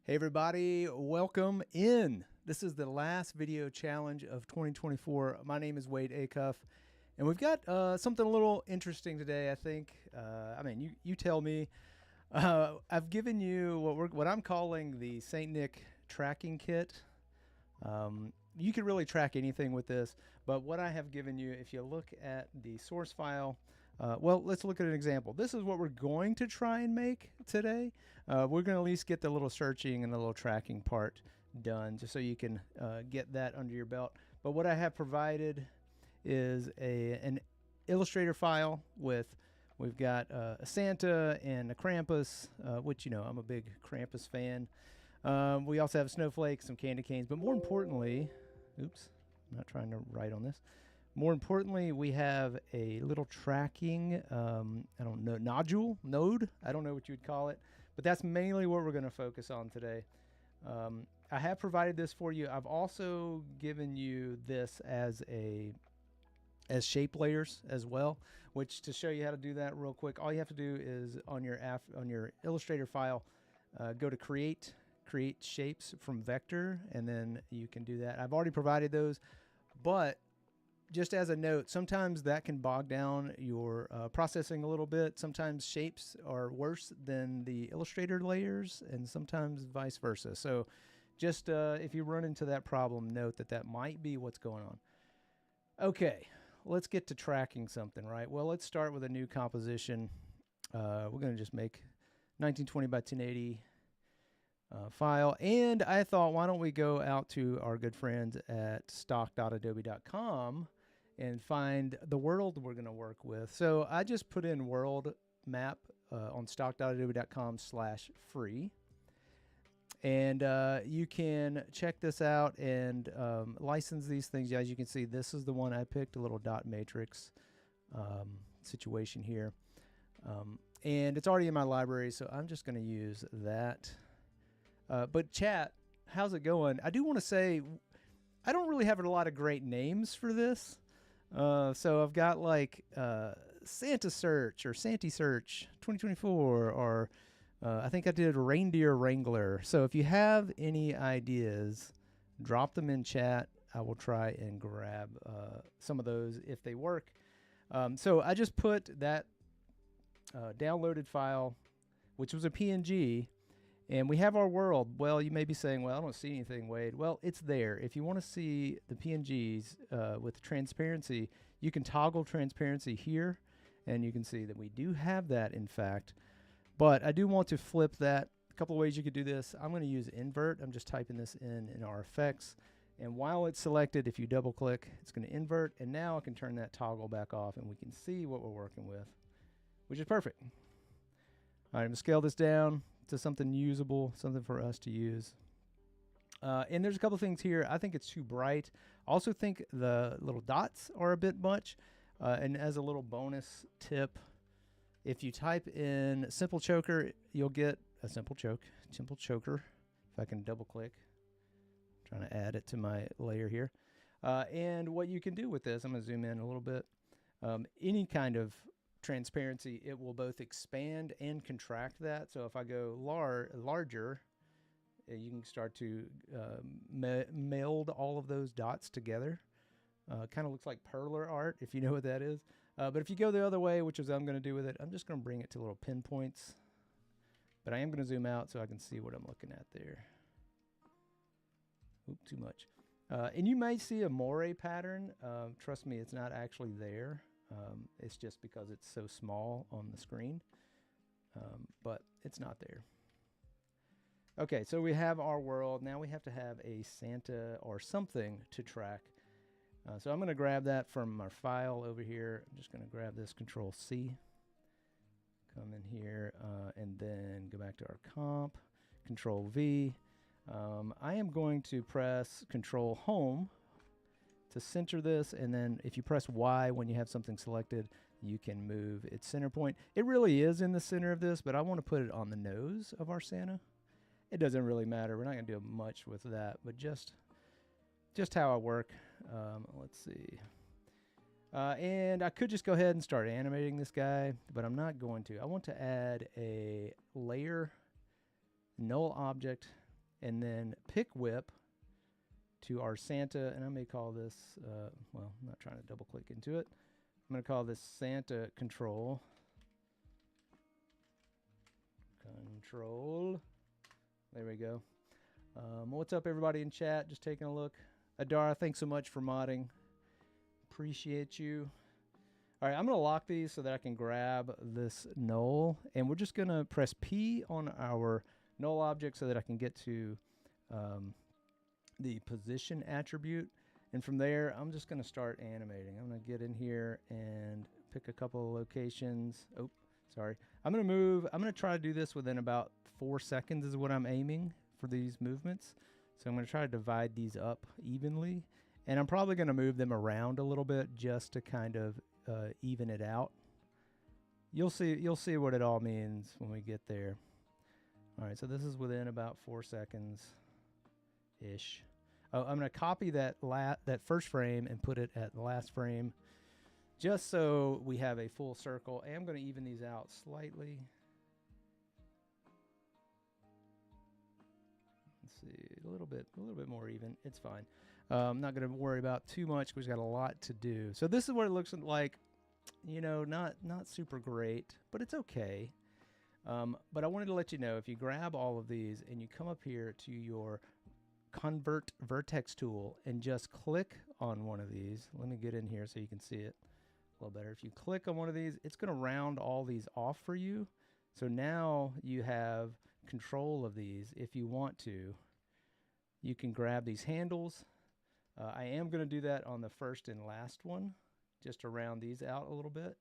Hey everybody, welcome in. This is the last video challenge of 2024. My name is Wade Acuff, and we've got something a little interesting today, I think. You tell me. I've given you what I'm calling the St. Nick tracking kit. You can really track anything with this, but what I have given you, if you look at the source file, let's look at an example. This is what we're going to try and make today. We're going to at least get the little searching and the little tracking part done, just so you can get that under your belt. But what I have provided is an Illustrator file with, we've got a Santa and a Krampus, which, you know, I'm a big Krampus fan. We also have snowflakes, some candy canes, but more importantly, oops, I'm not trying to write on this. More importantly, we have a little tracking, I don't know, node, I don't know what you would call it, but that's mainly what we're going to focus on today. I have provided this for you. I've also given you this as shape layers as well, which, to show you how to do that real quick, all you have to do is on your Illustrator file, go to create shapes from vector, and then you can do that. I've already provided those, but just as a note, sometimes that can bog down your processing a little bit. Sometimes shapes are worse than the Illustrator layers, and sometimes vice versa. So just if you run into that problem, note that might be what's going on. Okay, let's get to tracking something, right? Well, let's start with a new composition. We're going to just make 1920 by 1080 file, and I thought, why don't we go out to our good friends at stock.adobe.com and find the world we're going to work with. So I just put in world map on stock.adobe.com/free, and you can check this out and license these things. As you can see, this is the one I picked, a little dot matrix situation here, and it's already in my library, so I'm just going to use that. But chat, how's it going? I do want to say I don't really have a lot of great names for this. So I've got like Santa Search or Santy Search 2024, or I think I did Reindeer Wrangler. So if you have any ideas, drop them in chat. I will try and grab some of those if they work. So I just put that downloaded file, which was a PNG, and we have our world. Well, you may be saying, well, I don't see anything, Wade. Well, it's there. If you want to see the PNGs with transparency, you can toggle transparency here, and you can see that we do have that, in fact. But I do want to flip that. A couple of ways you could do this. I'm going to use invert. I'm just typing this in our effects. And while it's selected, if you double click, it's going to invert. And now I can turn that toggle back off, and we can see what we're working with, which is perfect. All right, I'm going to scale this down to something usable, something for us to use. And there's a couple things here. I think it's too bright. Also think the little dots are a bit much. And as a little bonus tip, if you type in simple choker, you'll get a simple choker. If I can double click, I'm trying to add it to my layer here. And what you can do with this, I'm going to zoom in a little bit. Any kind of transparency, it will both expand and contract that. So if I go larger, you can start to meld all of those dots together. Kind of looks like perler art, if you know what that is. But if you go the other way, which is what I'm going to do with it, I'm just going to bring it to little pinpoints. But I am going to zoom out so I can see what I'm looking at there. Oop, too much. And you may see a moire pattern. Trust me, it's not actually there. It's just because it's so small on the screen, but it's not there. Okay, so we have our world. Now we have to have a Santa or something to track. So I'm going to grab that from our file over here. I'm just going to grab this, Control-C. Come in here, and then go back to our comp, Control-V. I am going to press Control-Home to center this, and then if you press Y when you have something selected, you can move its center point. It really is in the center of this, but I want to put it on the nose of our Santa. It doesn't really matter. We're not going to do much with that, but just how I work. Let's see. And I could just go ahead and start animating this guy, but I'm not going to. I want to add a layer, null object, and then pick whip to our Santa, and I may call this, well, I'm not trying to double click into it. I'm going to call this Santa control. Control. There we go. What's up, everybody in chat? Just taking a look. Adara, thanks so much for modding. Appreciate you. All right, I'm going to lock these so that I can grab this null, and we're just going to press P on our null object so that I can get to the position attribute. And from there, I'm just going to start animating. I'm going to get in here and pick a couple of locations. Oh, sorry. I'm going to try to do this within about 4 seconds is what I'm aiming for these movements. So I'm going to try to divide these up evenly. And I'm probably going to move them around a little bit just to kind of even it out. You'll see what it all means when we get there. All right, so this is within about 4 seconds-ish. Oh, I'm going to copy that first frame and put it at the last frame just so we have a full circle. And I'm going to even these out slightly. Let's see, a little bit more even. It's fine. I'm not going to worry about too much because we've got a lot to do. So this is what it looks like. You know, not super great, but it's okay. But I wanted to let you know, if you grab all of these and you come up here to your Convert Vertex tool and just click on one of these. Let me get in here so you can see it a little better. If you click on one of these, it's going to round all these off for you. So now you have control of these. If you want to, you can grab these handles. I am going to do that on the first and last one, just to round these out a little bit.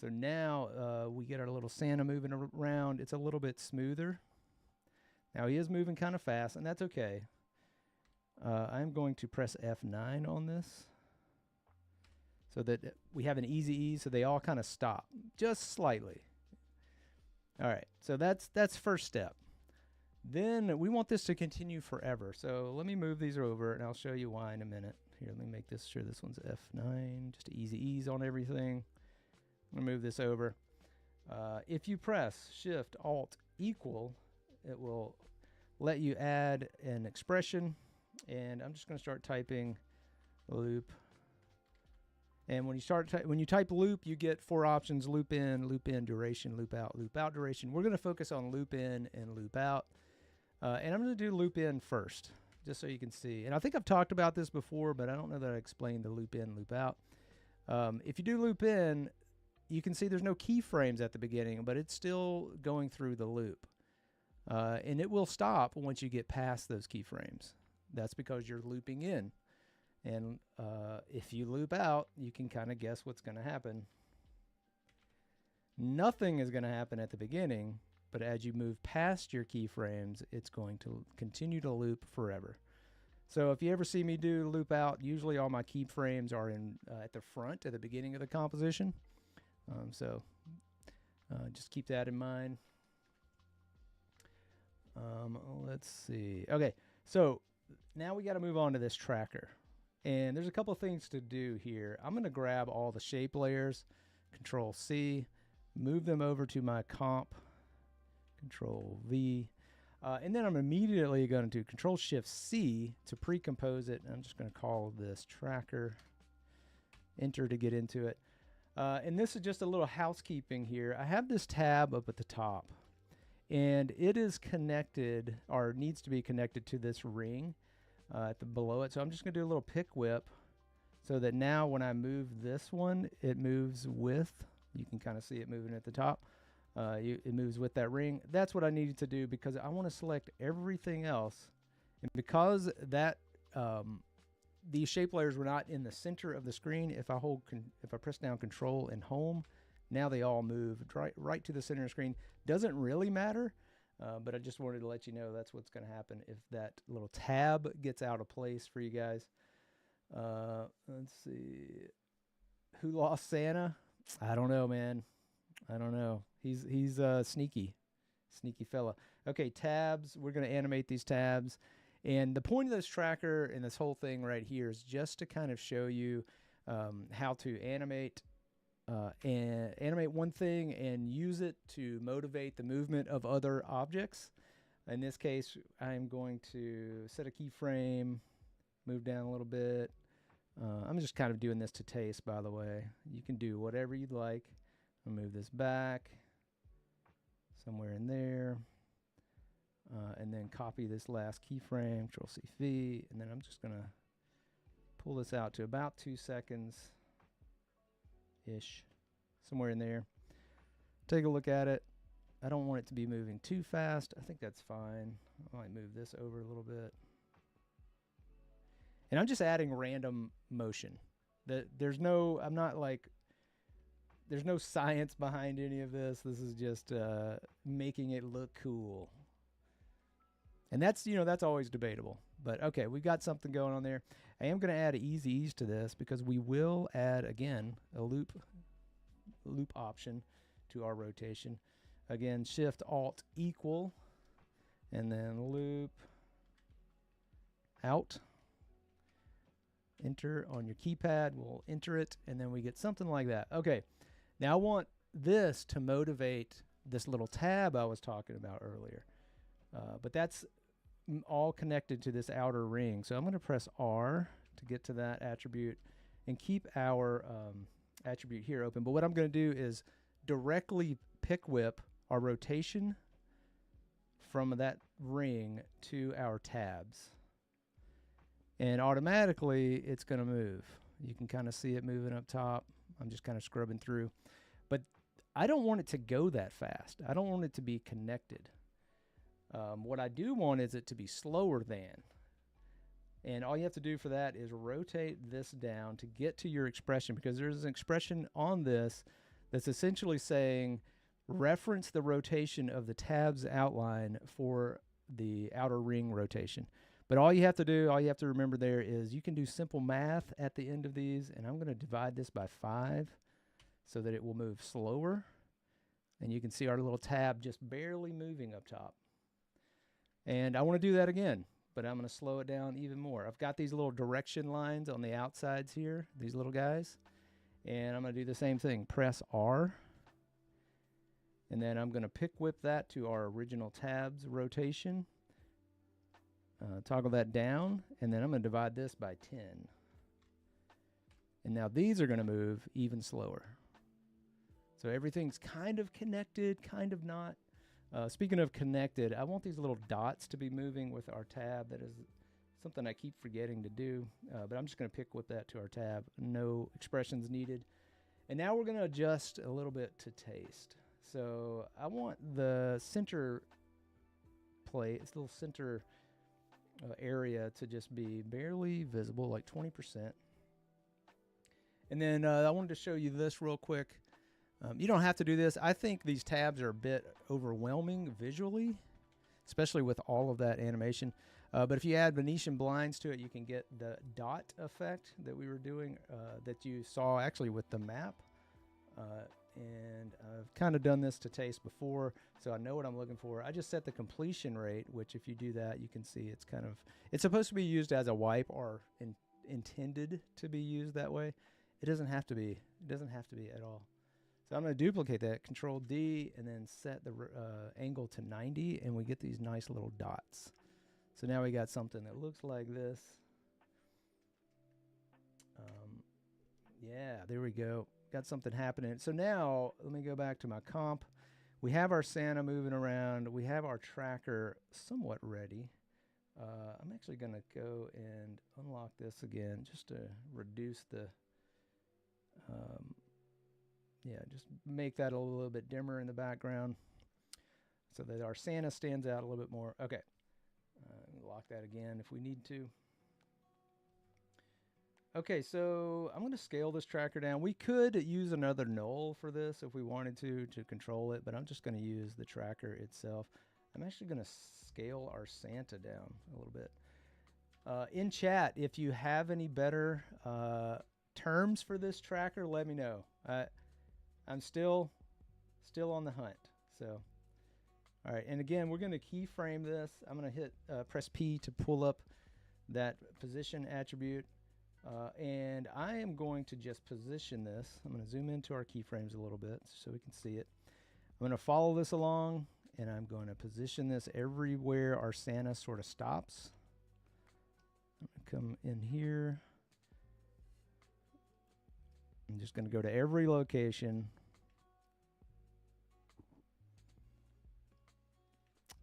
So now we get our little Santa moving around. It's a little bit smoother. Now he is moving kind of fast, and that's okay. I'm going to press F9 on this so that we have an easy ease, so they all kind of stop just slightly. All right, so that's first step. Then we want this to continue forever. So let me move these over, and I'll show you why in a minute. Here, let me make this sure this one's F9, just easy ease on everything. I'm gonna move this over. If you press Shift Alt equal, it will let you add an expression, and I'm just going to start typing loop. And when you type loop, you get 4 options: loop in, duration, loop out, duration. We're going to focus on loop in and loop out, and I'm going to do loop in first, just so you can see. And I think I've talked about this before, but I don't know that I explained the loop in, loop out. If you do loop in, you can see there's no keyframes at the beginning, but it's still going through the loop. And it will stop once you get past those keyframes. That's because you're looping in. And if you loop out, you can kind of guess what's going to happen. Nothing is going to happen at the beginning, but as you move past your keyframes, it's going to continue to loop forever. So if you ever see me do loop out, usually all my keyframes are at the front, at the beginning of the composition. So just keep that in mind. Let's see. Okay, so now we got to move on to this tracker. And there's a couple of things to do here. I'm going to grab all the shape layers, Control C, move them over to my comp, Control V, and then I'm immediately going to do Control Shift C to pre-compose it. I'm just going to call this tracker, enter to get into it. And this is just a little housekeeping here. I have this tab up at the top, and it is connected, or needs to be connected to this ring below it. So I'm just going to do a little pick whip so that now when I move this one, it moves with, you can kind of see it moving at the top. It moves with that ring. That's what I needed to do because I want to select everything else. And because that these shape layers were not in the center of the screen, if I press down Control and Home, now they all move right to the center of the screen. Doesn't really matter, but I just wanted to let you know that's what's going to happen if that little tab gets out of place for you guys. Let's see. Who lost Santa? I don't know, man. I don't know. He's sneaky fella. Okay, tabs. We're going to animate these tabs. And the point of this tracker and this whole thing right here is just to kind of show you how to animate one thing and use it to motivate the movement of other objects. In this case, I'm going to set a keyframe, move down a little bit. I'm just kind of doing this to taste, by the way. You can do whatever you'd like. I'll move this back somewhere in there. And then copy this last keyframe, Control-C-V, and then I'm just going to pull this out to about 2 seconds-ish, somewhere in there. Take a look at it. I don't want it to be moving too fast. I think that's fine. I might move this over a little bit. And I'm just adding random motion. There's no science behind any of this. This is just making it look cool. And that's always debatable. But okay, we've got something going on there. I am going to add easy ease to this because we will add, again, a loop option to our rotation. Again, Shift-Alt equal, and then loop out. Enter on your keypad. We'll enter it, and then we get something like that. Okay, now I want this to motivate this little tab I was talking about earlier. But that's all connected to this outer ring. So I'm going to press R to get to that attribute and keep our attribute here open. But what I'm going to do is directly pick whip our rotation from that ring to our tabs. And automatically it's going to move. You can kind of see it moving up top. I'm just kind of scrubbing through. But I don't want it to go that fast. I don't want it to be connected. What I do want is it to be slower than. And all you have to do for that is rotate this down to get to your expression, because there's an expression on this that's essentially saying reference the rotation of the tabs outline for the outer ring rotation. But all you have to remember there is you can do simple math at the end of these, and I'm going to divide this by 5 so that it will move slower. And you can see our little tab just barely moving up top. And I want to do that again, but I'm going to slow it down even more. I've got these little direction lines on the outsides here, these little guys. And I'm going to do the same thing. Press R. And then I'm going to pick whip that to our original tabs rotation. Toggle that down, and then I'm going to divide this by 10. And now these are going to move even slower. So everything's kind of connected, kind of not. Speaking of connected, I want these little dots to be moving with our tab. That is something I keep forgetting to do, but I'm just going to pick whip that to our tab. No expressions needed. And now we're going to adjust a little bit to taste. So I want the center plate, this little center area to just be barely visible, like 20%. And then I wanted to show you this real quick. You don't have to do this. I think these tabs are a bit overwhelming visually, especially with all of that animation. But if you add Venetian Blinds to it, you can get the dot effect that we were doing, that you saw actually with the map. And I've kind of done this to taste before, so I know what I'm looking for. I just set the completion rate, which if you do that, you can see it's supposed to be used as a wipe, or intended to be used that way. It doesn't have to be. It doesn't have to be at all. So I'm going to duplicate that, Control D, and then set the angle to 90, and we get these nice little dots. So now we got something that looks like this. Yeah, there we go. Got something happening. So now let me go back to my comp. We have our Santa moving around. We have our tracker somewhat ready. I'm actually going to go and unlock this again just to reduce the, just make that a little bit dimmer in the background so that our Santa stands out a little bit more. Okay. Lock that again if we need to. Okay, so I'm going to scale this tracker down. We could use another null for this if we wanted to control it, but I'm just going to use the tracker itself. I'm actually going to scale our Santa down a little bit. In chat, if you have any better terms for this tracker, let me know. I'm still on the hunt. So, all right, and again, we're going to keyframe this. I'm going to hit press P to pull up that position attribute. And I am going to just position this. I'm going to zoom into our keyframes a little bit so we can see it. I'm going to follow this along, and I'm going to position this everywhere our Santa sort of stops. I'm going to come in here. I'm just going to go to every location.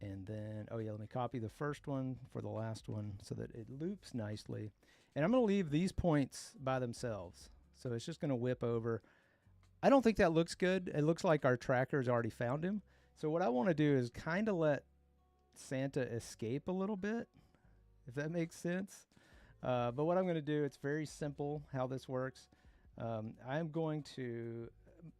And then, oh yeah, let me copy the first one for the last one so that it loops nicely. And I'm going to leave these points by themselves. So it's just going to whip over. I don't think that looks good. It looks like our tracker's already found him. So what I want to do is kind of let Santa escape a little bit, if that makes sense. But what I'm going to do, it's very simple how this works. I'm going to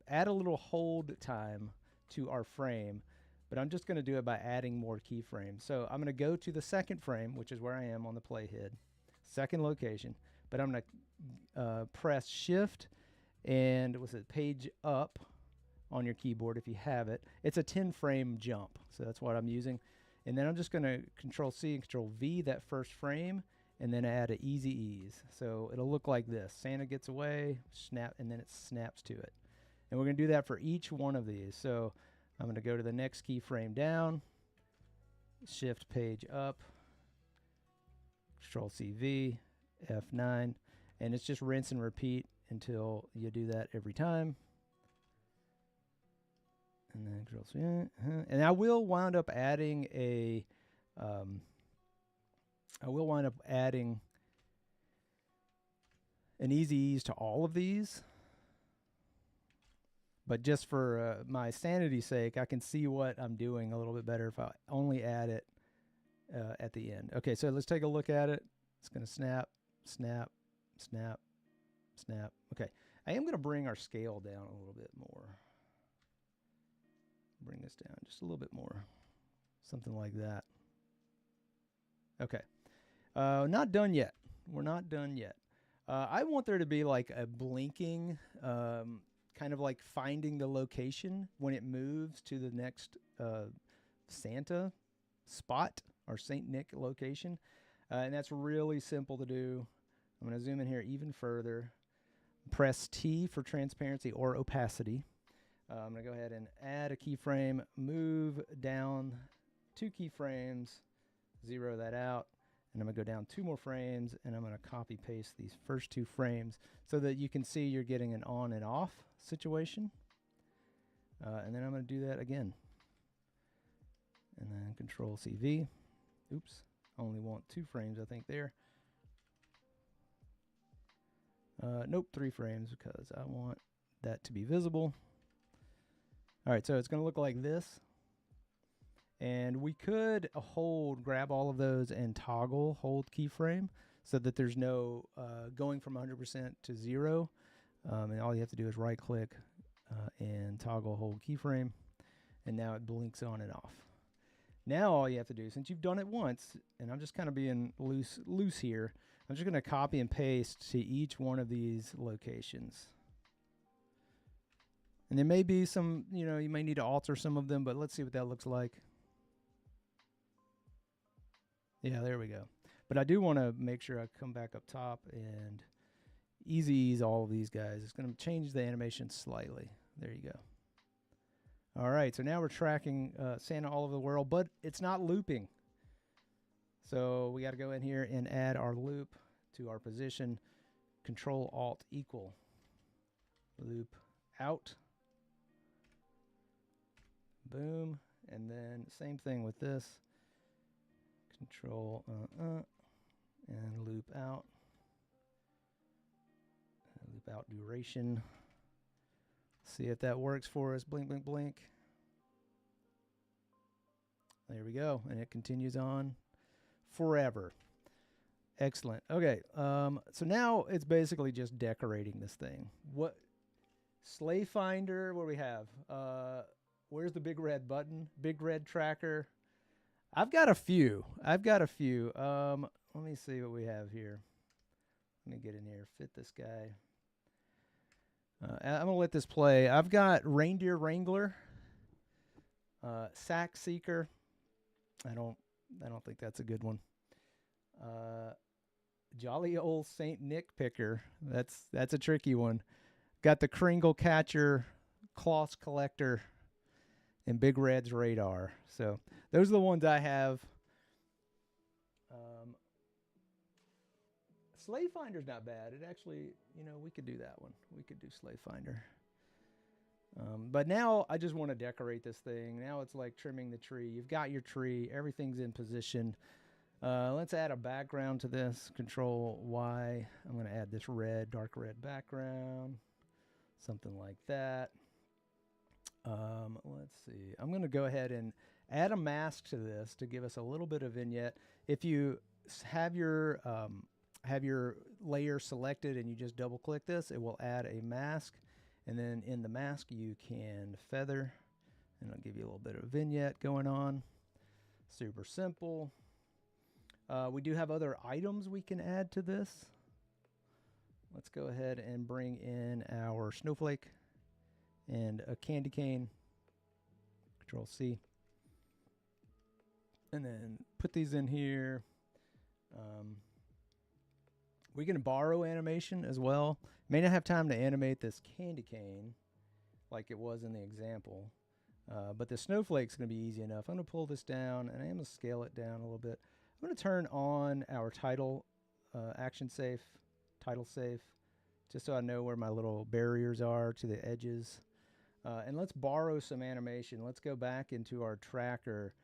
add a little hold time to our frame, but I'm just going to do it by adding more keyframes. So I'm going to go to the second frame, which is where I am on the playhead, second location, but I'm going to press Shift and what's it, page up on your keyboard if you have it. It's a 10 frame jump, so that's what I'm using. And then I'm just going to Control C and Control V that first frame, and then add an easy ease. So it'll look like this. Santa gets away, snap, and then it snaps to it. And we're going to do that for each one of these. So I'm going to go to the next keyframe down, Shift page up, Control C V, F9, and it's just rinse and repeat until you do that every time. And then Control C, and I will wind up adding a an easy ease to all of these. But just for my sanity's sake, I can see what I'm doing a little bit better if I only add it at the end. Okay, so let's take a look at it. It's going to snap, snap, snap, snap. Okay, I am going to bring our scale down a little bit more. Bring this down just a little bit more. Something like that. Okay. Not done yet. We're not done yet. I want there to be like a blinking, kind of like finding the location when it moves to the next Santa spot or Saint Nick location. And that's really simple to do. I'm going to zoom in here even further. Press T for transparency or opacity. I'm going to go ahead and add a keyframe, move down 2 keyframes, zero that out, and I'm going to go down 2 more frames, and I'm going to copy paste these first 2 frames so that you can see you're getting an on and off situation. And then I'm going to do that again. And then Control CV. Oops, I only want 2 frames, I think, there. Nope, 3 frames because I want that to be visible. All right, so it's going to look like this. And we could grab all of those and toggle hold keyframe so that there's no going from 100% to 0. And all you have to do is right click and toggle hold keyframe. And now it blinks on and off. Now all you have to do, since you've done it once, and I'm just kind of being loose here, I'm just going to copy and paste to each one of these locations. And there may be some, you may need to alter some of them, but let's see what that looks like. Yeah, there we go. But I do want to make sure I come back up top and easy ease all of these guys. It's going to change the animation slightly. There you go. All right, so now we're tracking Santa all over the world, but it's not looping. So we got to go in here and add our loop to our position. Control Alt equal loop out. Boom, and then same thing with this. Control and loop out. Loop out duration. See if that works for us. Blink, blink, blink. There we go, and it continues on forever. Excellent. Okay, so now it's basically just decorating this thing. What sleigh finder? What do we have? Where's the big red button? Big red tracker. I've got a few. Let me see what we have here. Let me get in here. Fit this guy. I'm gonna let this play. I've got Reindeer Wrangler, Sack Seeker. I don't think that's a good one. Jolly old Saint Nick Picker. That's a tricky one. Got the Kringle Catcher, Kloss Collector. and Big Red's radar. So those are the ones I have. Sleigh Finder's not bad. It actually, you know, we could do that one. We could do Sleigh Finder. But now I just want to decorate this thing. Now it's like trimming the tree. You've got your tree. Everything's in position. Let's add a background to this. Control Y. I'm going to add this red, dark red background. Something like that. Let's see. I'm going to go ahead and add a mask to this to give us a little bit of vignette. If you have your layer selected and you just double click this, it will add a mask. And then in the mask, you can feather, and it'll give you a little bit of vignette going on. Super simple. We do have other items we can add to this. Let's go ahead and bring in our snowflake and a candy cane. Control C. And then put these in here. We can borrow animation as well. May not have time to animate this candy cane like it was in the example. But the snowflake's going to be easy enough. I'm going to pull this down, and I'm going to scale it down a little bit. I'm going to turn on our title action safe, title safe, just so I know where my little barriers are to the edges. And let's borrow some animation. Let's go back into our tracker.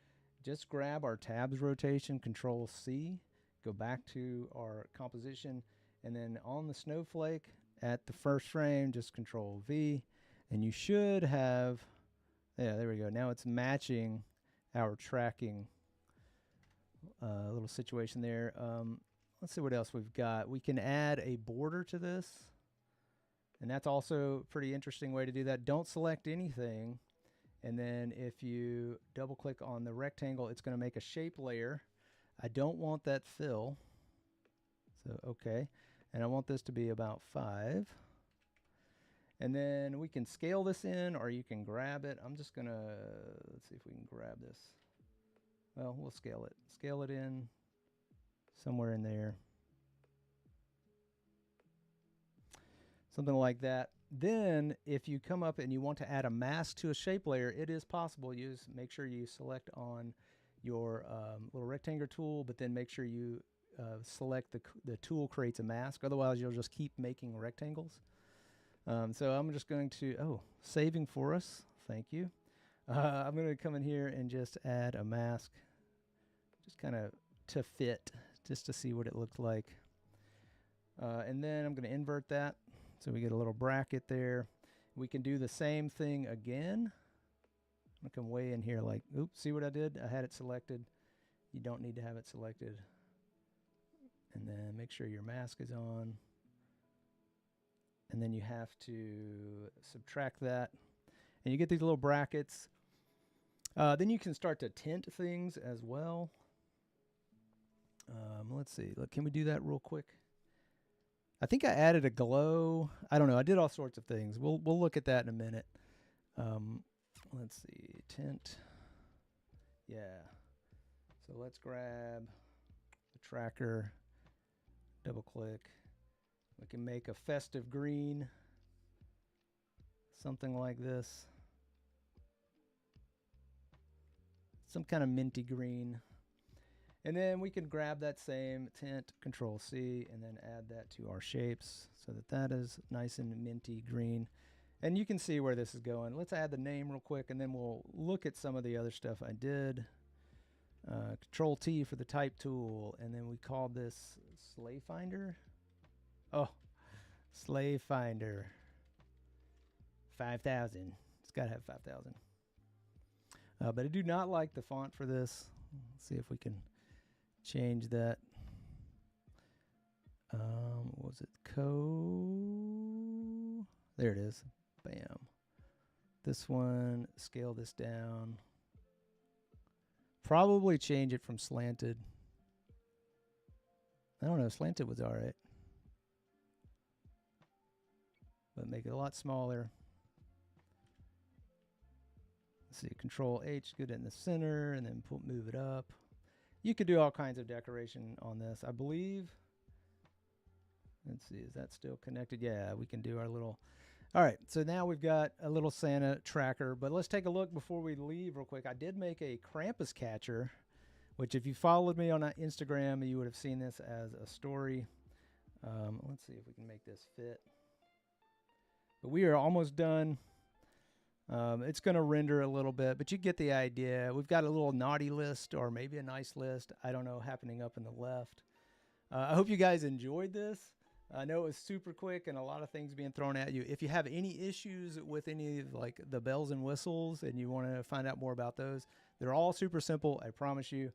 Just grab our tabs rotation, Control C, go back to our composition, and then on the snowflake at the first frame, just Control V, and you should have, yeah, there we go. Now it's matching our tracking little situation there. Let's see what else we've got. We can add a border to this, and that's also a pretty interesting way to do that. Don't select anything, and then if you double click on the rectangle, it's going to make a shape layer. I don't want that fill, so okay, and I want this to be about 5. And then we can scale this in, or you can grab it. I'm just gonna, let's see if we can grab this. Well, we'll scale it in somewhere in there, something like that. Then if you come up and you want to add a mask to a shape layer, it is possible. You just make sure you select on your little rectangular tool, but then make sure you select the tool creates a mask. Otherwise, you'll just keep making rectangles. So I'm just going to, saving for us. Thank you. I'm going to come in here and just add a mask, just kind of to fit, just to see what it looked like. And then I'm going to invert that so we get a little bracket there. We can do the same thing again. I'm going to come way in here like, oops, see what I did? I had it selected. You don't need to have it selected. And then make sure your mask is on. And then you have to subtract that. And you get these little brackets. Then you can start to tint things as well. Let's see. Look, can we do that real quick? I think I added a glow. I don't know. I did all sorts of things. We'll look at that in a minute. Let's see. Tint. Yeah. So let's grab the tracker. Double click. We can make a festive green. Something like this. Some kind of minty green. And then we can grab that same tint, Control C, and then add that to our shapes so that that is nice and minty green. And you can see where this is going. Let's add the name real quick, and then we'll look at some of the other stuff I did. Control T for the type tool, and then we called this Sleigh Finder. Oh, Sleigh Finder. 5,000. It's got to have 5,000. But I do not like the font for this. Let's see if we can change that. What was it? There it is. Bam. This one, scale this down. Probably change it from slanted. I don't know, slanted was all right. But make it a lot smaller. Let's see, Control H, get it in the center, and then move it up. You could do all kinds of decoration on this, I believe. Let's see, is that still connected? Yeah, we can do our little All right, so now we've got a little Santa tracker, but let's take a look before we leave real quick. I did make a Krampus catcher, which if you followed me on Instagram, you would have seen this as a story. Let's see if we can make this fit. But we are almost done. It's going to render a little bit, but you get the idea. We've got a little naughty list or maybe a nice list, I don't know, happening up in the left. I hope you guys enjoyed this. I know it was super quick and a lot of things being thrown at you. If you have any issues with any of like the bells and whistles and you want to find out more about those, they're all super simple, I promise you.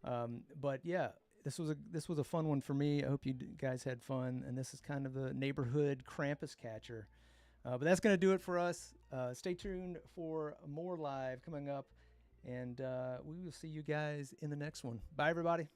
But yeah, this was a fun one for me. I hope you guys had fun. And this is kind of a neighborhood Krampus catcher. But that's going to do it for us. Stay tuned for more live coming up. And we will see you guys in the next one. Bye, everybody.